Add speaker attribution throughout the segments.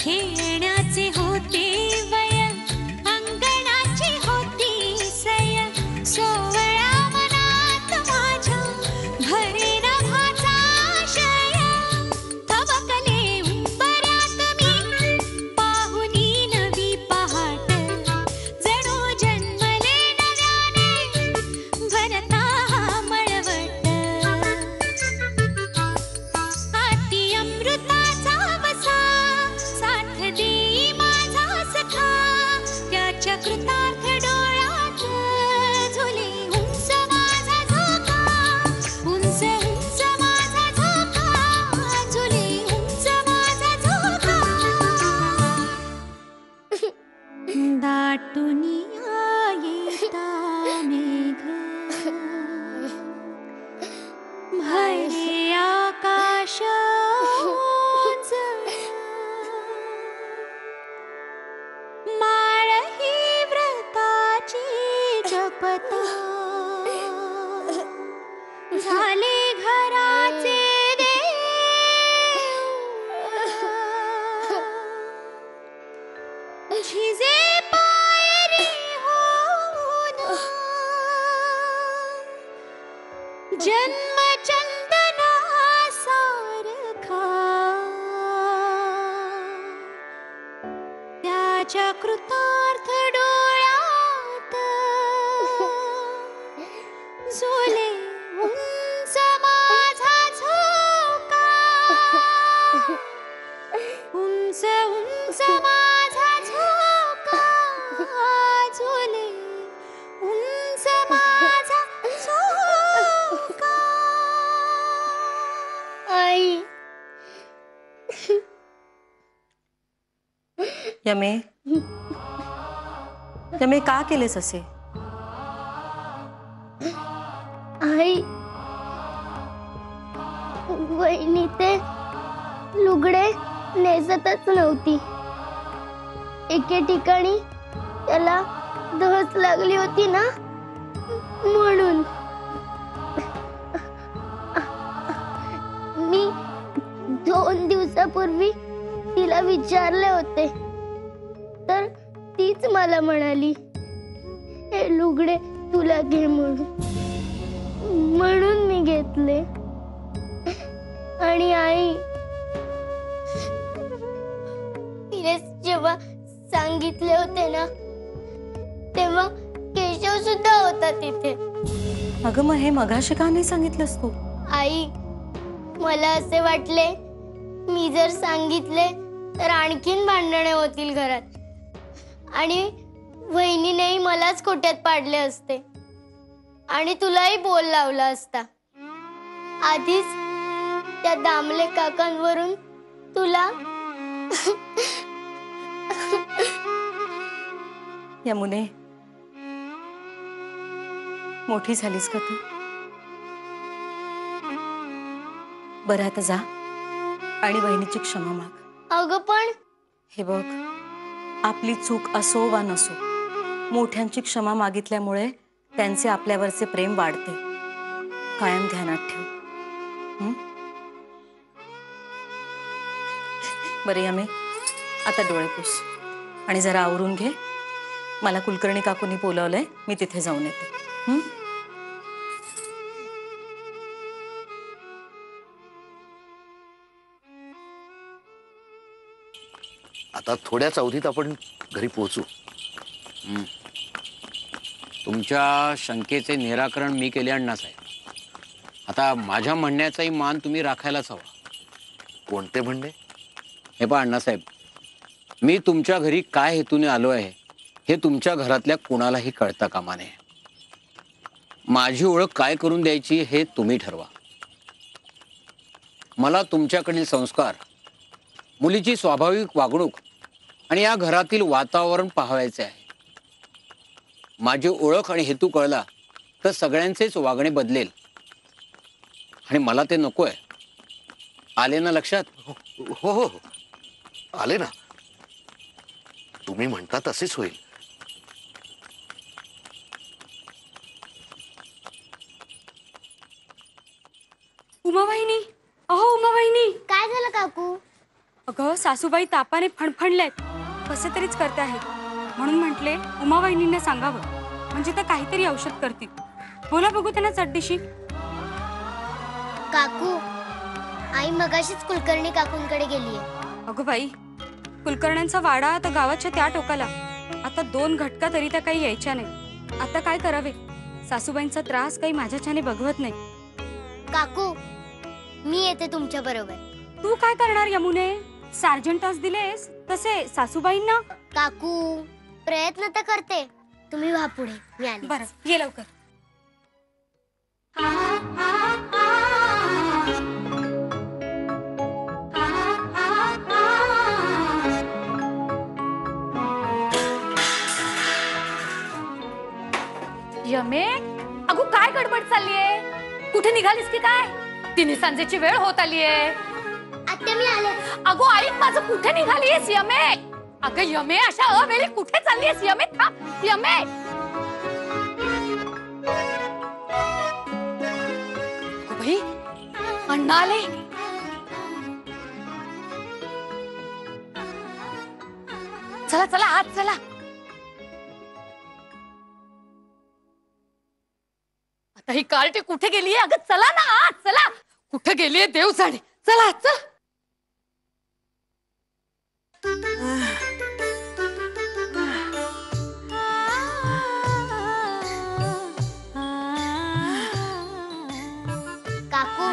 Speaker 1: खेळण्याचे होते वय, अंगणाची होती सय, सोवळ्या मनात माझ्या भरे नभाचा आशय. तवकले उंबऱ्यात मी पाहुनी नवी पहाट, जणू जन्मले नव्याने भरता मळवट. हाती अमृताचा वसा, साथ देई माझा सखा, त्याच्या कृतार्थ डोळ्यात झुले उंच माझा झोका, उंच उंच माझा झोका, झुले उंच माझा झोका. दाटुनी येता मेघ, भरे आकाश उजळ, माळ ही व्रताची जपता, झाले घराचे देव. झिजे पायरी होऊन जन्म चंदना सारखा, त्याच्या कृतार्थ डोळ्यात झुले उंच माझा झोका, उंच उंच माझा झोका, झुले उंच माझा झोका.
Speaker 2: आई
Speaker 3: यमे, यमे का केलेस असे?
Speaker 2: आई, वहिनी ते लुगडे नेसतच नव्हती. एके ठिकाणी त्याला धस लागली होती ना, म्हणून. मी 2 दिवसापूर्वी तिला विचारले होते, तर तीच मला म्हणाली हे लुगडे तुला घे म्हणून मी घेतले. आणि आई, तिने जेव्हा सांगितले होते ना, तेव्हा केशव सुद्धा होता तिथे.
Speaker 3: अगं मग हे मगाशी का नाही सांगितलंस तू?
Speaker 2: आई, मला असे वाटले मी जर सांगितले तर आणखीन भांडणे होतील घरात, आणि वहिनीनेही मलाच खोट्यात पाडले असते, आणि तुलाही बोल लावला असता. आधीच त्या दामले काकांवरून तुला.
Speaker 3: यमुने, मोठी झालीस का तू? बरं आता जा आणि बहिणीची क्षमा माग.
Speaker 2: अगं पण
Speaker 3: हे बघ, आपली चूक असो वा नसो, मोठ्यांची क्षमा मागितल्यामुळे त्यांचे आपल्यावरचे प्रेम वाढते. कायम ध्यानात ठेव. बरे यमे, आता डोळे पुस आणि जरा आवरून घे. मला कुलकर्णी काकूंनी बोलावलंय, मी तिथे जाऊन येते.
Speaker 4: आता थोड्याच अवधीत आपण घरी पोहोचू.
Speaker 5: तुमच्या शंकेचे निराकरण मी केले अण्णासाहेब. आता माझ्या म्हणण्याचाही मान तुम्ही राखायलाच हवा.
Speaker 4: कोणते म्हणणे?
Speaker 5: हे पहा अण्णासाहेब, मी तुमच्या घरी काय हेतूने आलो आहे हे तुमच्या घरातल्या कुणालाही कळता कामा नये. माझी ओळख काय करून द्यायची हे तुम्ही ठरवा. मला तुमच्याकडील संस्कार, मुलीची स्वाभाविक वागणूक आणि या घरातील वातावरण पाहायचे आहे. माझी ओळख आणि हेतू कळला तर सगळ्यांचेच वागणे बदलेल, आणि मला ते नकोय. आले ना लक्षात?
Speaker 4: हो हो, आले ना. तुम्ही म्हणता तसेच होईल.
Speaker 1: उमाबाईनी, अहो उमाबाईनी.
Speaker 2: काय झालं काकू?
Speaker 6: अगं सासूबाई तापाने फणफणल्यात, कसं तरीच करते आहेत म्हणून म्हटले उमाबाईंना सांगावं, म्हणजे त्या काहीतरी औषध करतील. बोला बघू त्यांना चटदिशी.
Speaker 2: काकू, आई मगाशीच कुलकर्णी काकूंकडे गेलीये.
Speaker 6: अगं बाई, कुलकर्ण्यांचा वाडा आता गावाच्या त्या टोकाला. आता 2 घटका तरी त्या काही यायच्या नाही. आता काय करावे? सासूबाईंचा त्रास काही माझ्याच्याने बघवत नाही.
Speaker 2: काकू, मी येते तुमच्या बरोबर.
Speaker 6: तू काय करणार यमुने? सार्जंटास दिलेस तसे सासूबाईंना.
Speaker 2: काकू, प्रयत्न तर करते. तुम्ही व्हा पुढे, मी आले.
Speaker 6: बरं, ये लवकर.
Speaker 1: यमे, अगो काय गडबड चाललीये? कुठे निघालीस की काय? 3 सांजेची वेळ होत आलीये.
Speaker 2: आत्या, मी आले.
Speaker 1: अगो आई, माझं कुठे निघालीयस यमे? अगं यमे, अशा अवेळी कुठे चाललीयस यमे? थांब यमे. अगो बाई, अण्णा आले. चला चला आत चला. आता ही कार्टी कुठे गेलीये? अगं चला ना आत चला. कुठे गेलीये देव जाणे. चला चल.
Speaker 2: काकू,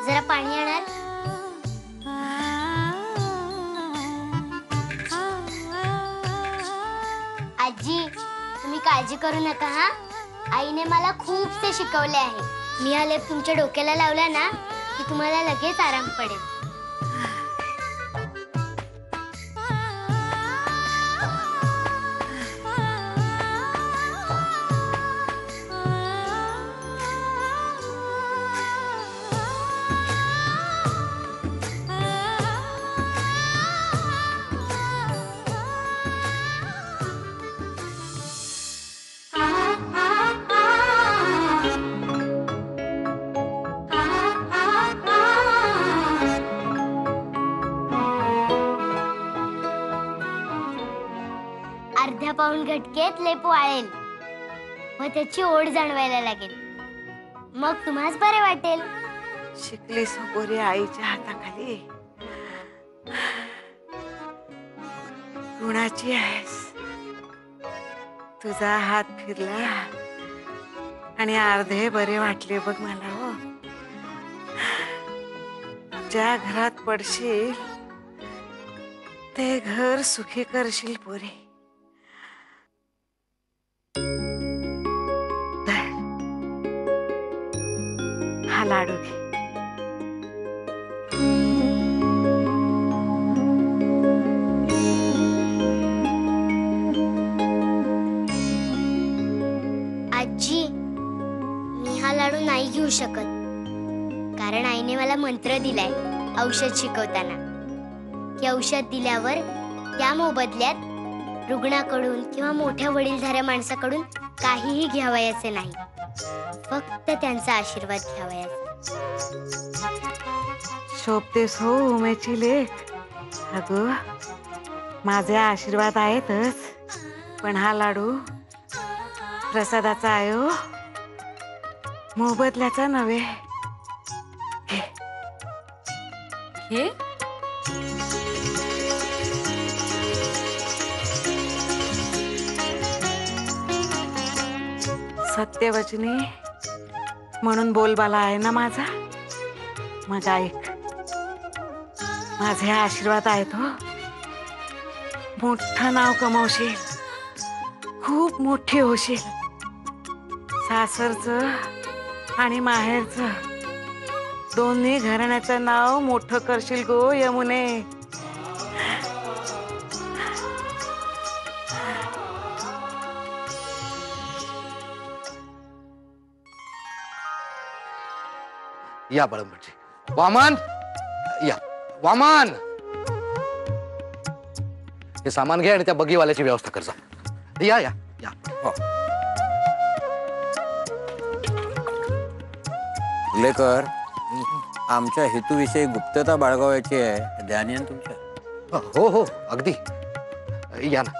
Speaker 2: जरा पाणी आणाल? आजी, तुम्ही काळजी करू नका हा. आईने मला खूपसे शिकवले आहे. मी हा लेप तुमच्या डोक्याला लावला ना की तुम्हाला लगेच आराम पडेल. अर्ध्या पाऊण घटकेत लेप वाळेल व त्याची ओढ जाणवायला लागेल. मग तुम्हाच बरे वाटेल.
Speaker 7: शिकलीस पोरी आईच्या हाताखाली. गुणाची आहेस. तुझा हात फिरला आणि अर्धे बरे वाटले बघ मला. हो, ज्या घरात पडशील ते घर सुखी करशील पोरी. हा लाडू घे.
Speaker 2: आजी, मी हा लाडू नाही घेऊ शकत, कारण आईने मला मंत्र दिलाय औषध शिकवताना की औषध दिल्यावर त्या मोबदल्यात रुग्णाकडून किंवा मोठ्या वडीलधाऱ्या माणसाकडून काहीही घ्यावयाचे नाही, फक्त त्यांचा आशीर्वाद घ्यावयाचा.
Speaker 7: शोभतेस हो उमेची लेक. अगं, माझे आशीर्वाद आहेतच, पण हा लाडू प्रसादाचा आहे हो, मोबदल्याचा नव्हे.
Speaker 1: हे
Speaker 7: सत्यवचनी म्हणून बोलबाला आहे ना माझा. मग ऐक, माझे आशीर्वाद आहेत हो. मोठं नाव कमावशील, खूप मोठी होशील. सासरचं आणि माहेरचं दोन्ही घराण्याचं नाव मोठं करशील गो यमुने.
Speaker 4: या बाळंबजी.
Speaker 5: वामन,
Speaker 4: या.
Speaker 5: वामन.
Speaker 4: हे सामान घे आणि त्या बगीवाल्याची व्यवस्था कर जा. या या या.
Speaker 5: हो. लेकर, आमच्या हेतूविषयी गुप्तता बाळगावायची आहे. ध्यान आहे ना तुमच्या?
Speaker 4: हो हो अगदी या ना.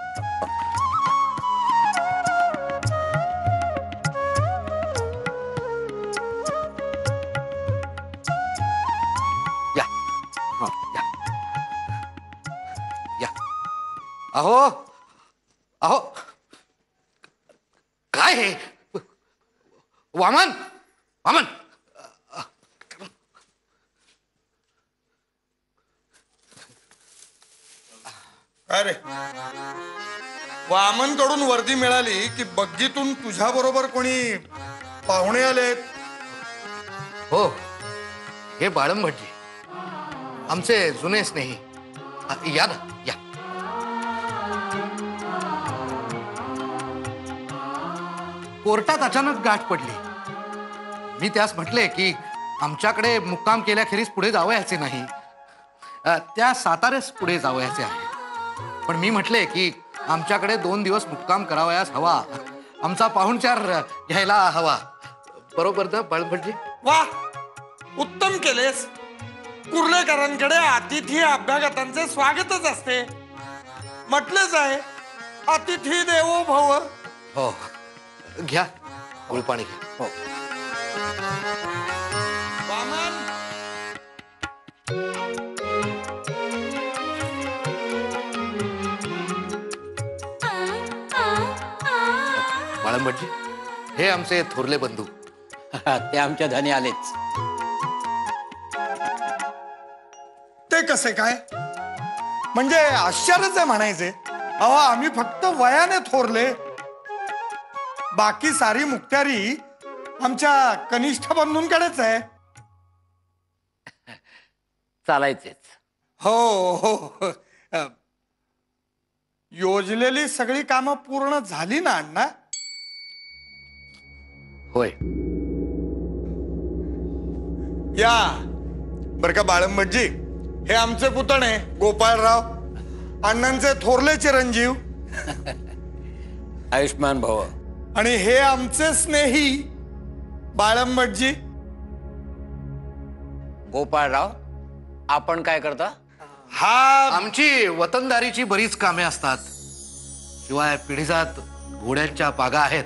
Speaker 4: या हा या या. अहो अहो काय हे वामन वामन.
Speaker 8: अरे वामन कडून वर्दी मिळाली की बग्गीतून तुझ्या बरोबर कोणी पाहुणे आलेत.
Speaker 4: हो हे बाळम भटजी आमचे जुने स्नेही. या ना या. कोर्टात अचानक गाठ पडली. मी त्यास म्हटले की आमच्याकडे मुक्काम केल्याखेरीज पुढे जावयाचे नाही, त्या साताऱ्यास पुढे जावयाचे आहे. पण मी म्हटले की आमच्याकडे 2 दिवस मुक्काम करावयास हवा, आमचा पाहुणचार घ्यायला हवा. बरोबर ना बाळम भटजी?
Speaker 8: वा उत्तम केलेस. कुर्लेकरांकडे अतिथी अभ्यागतांचे स्वागतच असते. म्हटलेच आहे अतिथी देवो भव.
Speaker 4: हो घ्या गुळपाणी घ्या. हो
Speaker 8: वामन
Speaker 4: बाळम भटजी हे आमचे थोरले बंधू.
Speaker 5: ते आमच्या धनी आलेच.
Speaker 8: ते कसे काय? म्हणजे आश्चर्यच आहे म्हणायचे. अहो आम्ही फक्त वयाने थोरले, बाकी सारी मुक्त्यारी आमच्या कनिष्ठ बंधूंकडेच आहे.
Speaker 5: चालायचेच.
Speaker 8: हो हो योजलेली सगळी कामं पूर्ण झाली ना अण्णा?
Speaker 4: होय.
Speaker 8: या बर का बाळम भटजी, हे आमचे पुतणे गोपाळराव, अण्णांचे थोरले चिरंजीव.
Speaker 5: आयुष्मान भव.
Speaker 8: आणि हे आमचे स्नेही बाळम भटजी.
Speaker 5: गोपाळराव आपण काय करता?
Speaker 8: हा
Speaker 4: आमची वतनदारीची बरीच कामे असतात. शिवाय पिढीजात घोड्यांच्या पागा आहेत.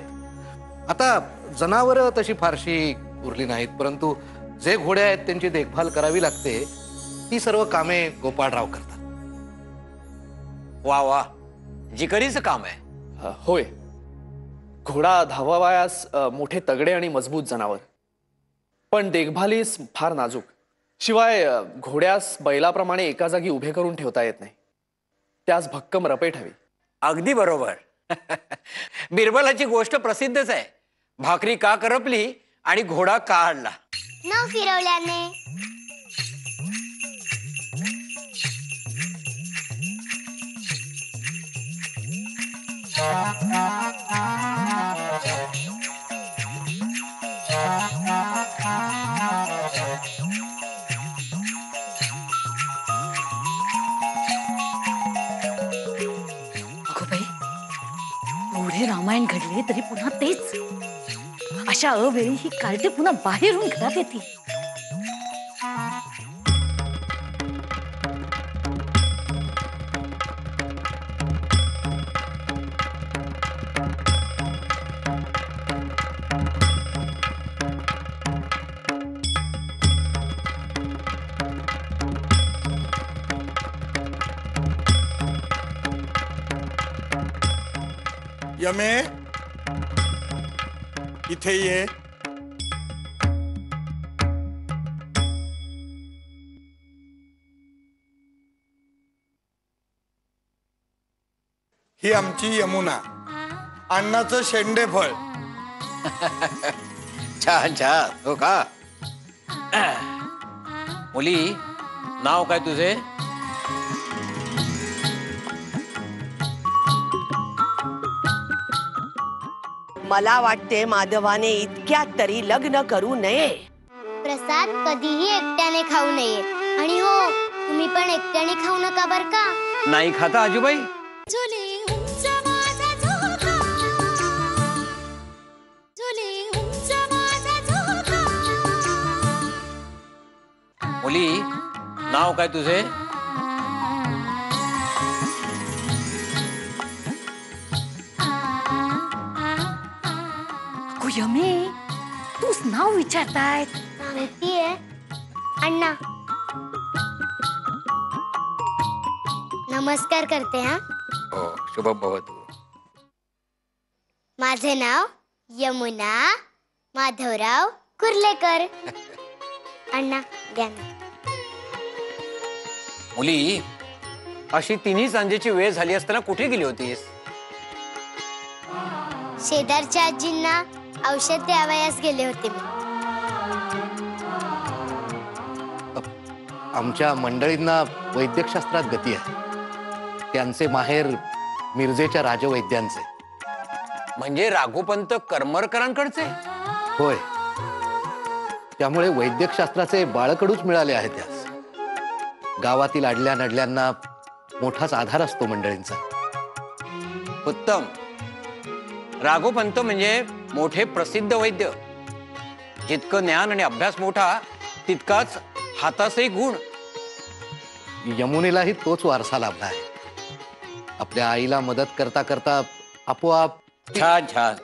Speaker 4: आता जनावरं तशी फारशी उरली नाहीत, परंतु जे घोडे आहेत त्यांची देखभाल करावी लागते. ती सर्व कामे गोपाळराव करतात.
Speaker 5: वा वा जिकरीचं काम आहे.
Speaker 9: होय. घोडा धावावयास मोठे तगडे आणि मजबूत जनावर, पण देखभालीस फार नाजूक. शिवाय घोड्यास बैलाप्रमाणे एका जागी उभे करून ठेवता येत नाही. त्यास भक्कम रपेट हवी.
Speaker 5: अगदी बरोबर. बिरबलाची गोष्ट प्रसिद्धच आहे. भाकरी का करपली आणि घोडा का आणला.
Speaker 2: न फिरवल्याने.
Speaker 3: अगं बाई, एवढे रामायण घडले तरी पुन्हा तेच. अशा अवेळी ही कार्टे पुन्हा बाहेरून घरात येतील.
Speaker 8: यमे इथे ये. ही आमची यमुना, अण्णाचं शेंडेफळ.
Speaker 5: छान छान. हो का? मुली नाव काय तुझे?
Speaker 10: मला वाटते माधवाने इतक्यात तरी लग्न करू नये.
Speaker 2: प्रसाद कधीही एकट्याने खाऊ नये. आणि हो, तुम्ही पण एकट्याने खाऊ नका बर का.
Speaker 5: नाही खाता आजूबाई? मुली नाव काय तुझे?
Speaker 1: यमे तूच नाव विचारताय.
Speaker 2: सांगतीये अण्णा. नमस्कार करते हा.
Speaker 5: हो, शुभ भवतु.
Speaker 2: माझे नाव यमुना माधवराव कुर्लेकर. अण्णा द्या ना.
Speaker 5: मुली, अशी तिन्ही सांजेची वेळ झाली असताना कुठे गेली होतीस?
Speaker 2: शेजारच्या आजींना औषध द्यावयास गेले होते मी.
Speaker 4: आमच्या मंडळींना वैद्यकशास्त्रात गती आहे. त्यांचे माहेर मिरजेच्या राजवैद्यांचे.
Speaker 5: म्हणजे राघोपंत करमरकरांकडचे?
Speaker 4: होय. त्यामुळे वैद्यकशास्त्राचे बाळकडूच मिळाले आहे त्यास. गावातील अडल्या नडल्यांना मोठाच आधार असतो मंडळींचा.
Speaker 5: उत्तम. राघोपंत म्हणजे मोठे प्रसिद्ध वैद्य. जितकं ज्ञान आणि अभ्यास मोठा तितकाच हाताचे गुण.
Speaker 4: यमुनेलाही तोच वारसा लाभला आहे. आपल्या आईला मदत करता करता आपोआप.
Speaker 5: छान छान.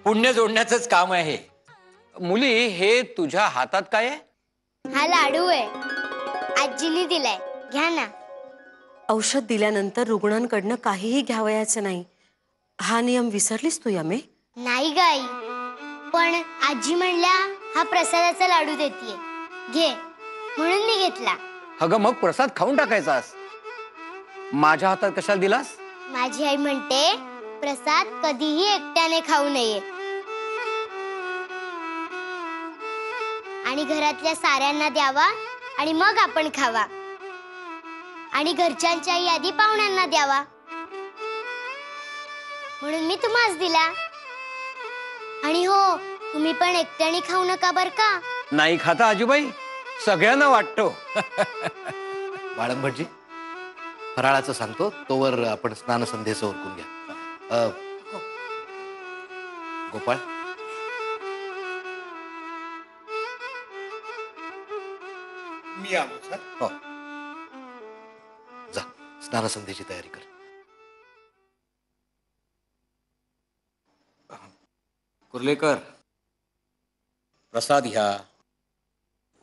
Speaker 5: पुण्य जोडण्याचंच काम आहे. मुली, हे तुझ्या हातात काय आहे?
Speaker 2: हा लाडू आहे. आजीने दिलाय, घ्या ना.
Speaker 3: औषध दिल्यानंतर रुग्णांकडनं काहीही घ्यावयाचं नाही, हा नियम विसरलीस तू यमे?
Speaker 2: नाही गाई, पण आजी म्हणल्या हा प्रसादाचा लाडू देतीये, घे, म्हणून मी घेतला.
Speaker 5: अगं मग प्रसाद खाऊन टाकायचास. माझ्या हातात कशाला दिलास?
Speaker 2: माझी आई म्हणते प्रसाद कधीही एकट्याने खाऊ नये आणि घरातल्या साऱ्यांना द्यावा आणि मग आपण खावा आणि घरच्यांच्या यादी पाहुण्यांना द्यावा, म्हणून मी तुम्हास दिला. आणि हो, तुम्ही पण एकट्याने खाऊ नका बर का.
Speaker 5: नाही खाता आजूबाई, सगळ्यांना वाटतो.
Speaker 4: बाळंभटजी, फराळाचं सांगतो, तोवर आपण स्नानसंध्येचं ओरकून घ्या. गोपाळ,
Speaker 8: मी आलो सर.
Speaker 4: हो, जा स्नानसंध्येची तयारी कर.
Speaker 5: कुर्लेकर, प्रसाद घ्या.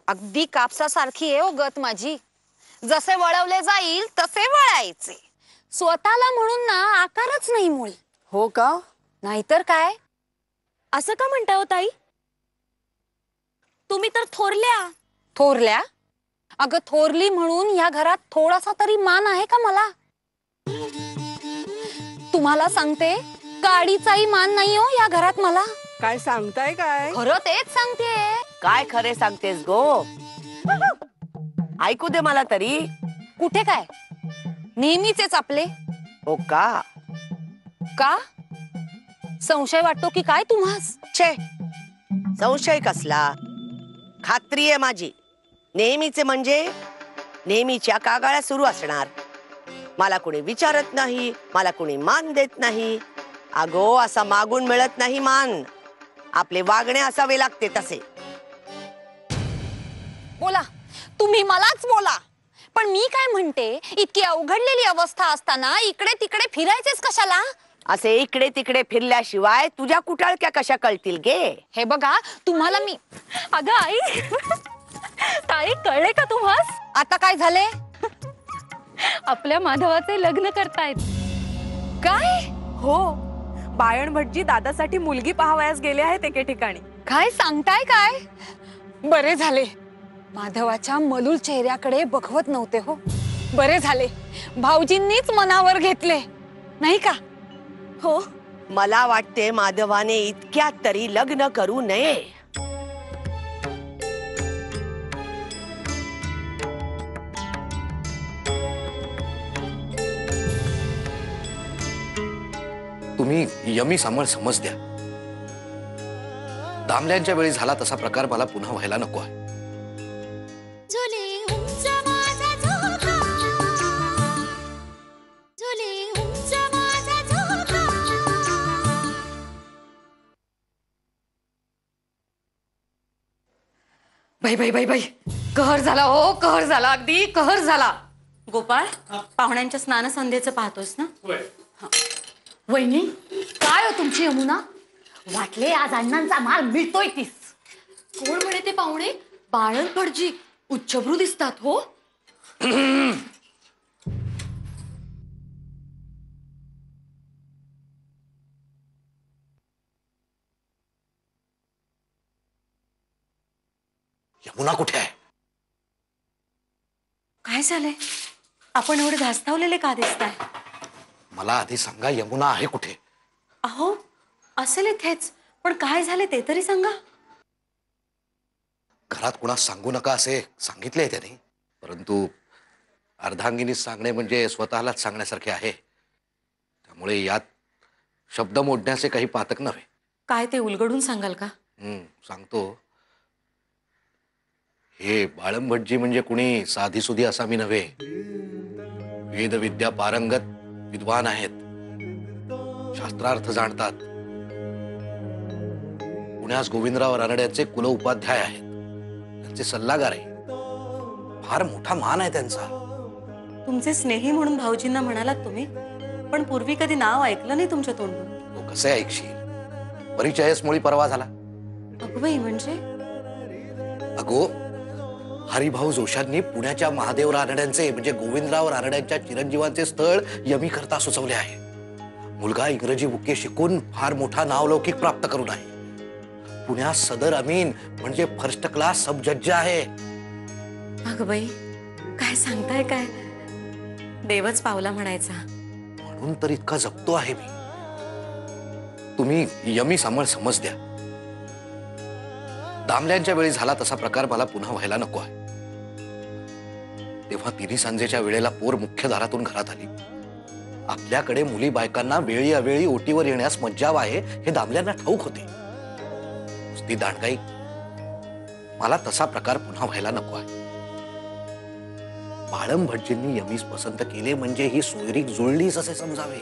Speaker 11: अगदी कापसासारखी आहे ओ गत माझी. जसे वळवले जाईल तसे वळायचे. स्वतःला म्हणून ना आकारच नाही मुळी.
Speaker 10: हो का?
Speaker 11: नाहीतर काय. असं का म्हणता हो ताई? तुम्ही तर थोरल्या. थोरल्या? अगं थोरली म्हणून या घरात थोडासा तरी मान आहे का मला? तुम्हाला सांगते, काडीचाही मान नाही हो या घरात मला.
Speaker 10: काय सांगताय काय?
Speaker 11: खरं तेच सांगते.
Speaker 10: काय खरे सांगतेस गो? ऐकू दे मला तरी.
Speaker 11: कुठे काय, नेहमीचेच आपले.
Speaker 10: हो का?
Speaker 11: का संशय वाटतो की काय तुम्हास?
Speaker 10: छे, संशय कसला? खात्री आहे माझी. नेहमीचे म्हणजे नेहमीच्या कागाळ्या सुरू असणार. मला कोणी विचारत नाही, मला कोणी मान देत नाही. अगो, असा मागून मिळत नाही मान. आपले वागणे असावे लागते तसे.
Speaker 11: बोला, तुम्ही मलाच बोला. पण मी काय म्हणते, इतकी अवघडलेली अवस्था असताना इकडे तिकडे फिरायचेच कशाला?
Speaker 10: असे इकडे तिकडे फिरल्याशिवाय तुझ्या कुटाळक्या कशा कळतील गे?
Speaker 11: हे बघा, तुम्हाला मी.
Speaker 1: अगं आई, ताई कळले का तुम्हास?
Speaker 11: आता काय झाले?
Speaker 1: आपल्या माधवाचे लग्न करतायत.
Speaker 11: काय?
Speaker 6: हो, बायण भटजी दादासाठी मुलगी पाहावयास गेले आहेत एके ठिकाणी.
Speaker 11: काय सांगताय काय? बरे झाले. माधवाच्या मलूल चेहऱ्याकडे बघवत नव्हते हो. बरे झाले, भाऊजींनीच मनावर घेतले नाही का?
Speaker 6: हो,
Speaker 10: मला वाटते माधवाने इतक्यात तरी लग्न करू नये.
Speaker 4: तुम्ही यमी सांभाळ समज द्या. दामल्यांच्या वेळी झाला तसा प्रकार मला पुन्हा व्हायला नको आहे.
Speaker 1: बाई बाई बाई बाई, कहर झाला हो, कहर झाला, अगदी कहर झाला.
Speaker 3: गोपाळ, पाहुण्यांच्या स्नानसंध्येचं पाहतोस ना?
Speaker 1: वहिनी काय हो तुमची यमुना? वाटले आज अण्णांचा माल मिळतोय तीस. कोण म्हणे ते पाहुणे? बाळन भटजी उच्चभ्रू दिसतात हो.
Speaker 4: यमुना कुठे आहे?
Speaker 3: काय झालंय? आपण एवढे धास्तावलेले का दिसताय?
Speaker 4: मला आधी सांगा, यमुना आहे कुठे?
Speaker 3: अहो असेल इथेच, पण काय झाले ते तरी सांगा.
Speaker 4: घरात कुणास सांगू नका असे सांगितले त्याने, परंतु अर्धांगिनी सांगणे म्हणजे स्वतःलाच सांगण्यासारखे आहे. त्यामुळे यात शब्द मोडण्याचे काही पातक नव्हे.
Speaker 3: काय ते उलगडून सांगाल का?
Speaker 4: सांगतो. हे बाळम भटजी म्हणजे कुणी साधीसुधी असामी नव्हे. वेदविद्या पारंगत विद्वान आहेत, शास्त्रार्थ जाणतात. पुण्यास गोविंदराव रानड्यांचे कुल उपाध्याय आहेत, त्यांचे सल्लागार आहे. फार मोठा मान आहे त्यांचा.
Speaker 3: तुमचे स्नेही म्हणून भाऊजींना म्हणालात तुम्ही, पण पूर्वी कधी नाव ऐकलं नाही तुमच्या तोंडून.
Speaker 4: तो कसे ऐकशील? परिचयच मुळी परवा झाला.
Speaker 3: अगबाई म्हणजे?
Speaker 4: अगो, हरिभाऊ जोशांनी पुण्याच्या महादेव रानड्यांचे म्हणजे गोविंदराव रानड्यांच्या चिरंजीवांचे स्थळ यमी करता सुचवले आहे. मुलगा इंग्रजी बुके शिकून फार मोठा नावलौकिक प्राप्त करून आहे. पुण्यात सदर अमीन म्हणजे फर्स्ट क्लास सब जज आहे.
Speaker 3: अगबाई काय सांगताय काय? देवच पावला म्हणायचा.
Speaker 4: म्हणून तर इतका जपतो आहे मी. तुम्ही यमी सांभाळ समज द्या. दामल्यांच्या वेळी झाला तसा प्रकार मला पुन्हा व्हायला नको आहे. तेव्हा तिन्ही सांजेच्या वेळेला पोर मुख्य दारातून घरात आली. आपल्याकडे मुली बायकांना वेळी अवेळी ओटीवर येण्यास मज्जाव आहे हे दामल्यांना ठाऊक होते. नुसती दांडगाई. मला तसा प्रकार पुन्हा व्हायला नको आहे. बाळम भटजींनी यमीस पसंत केले म्हणजे ही सोयरीक जुळलीच असे समजावे.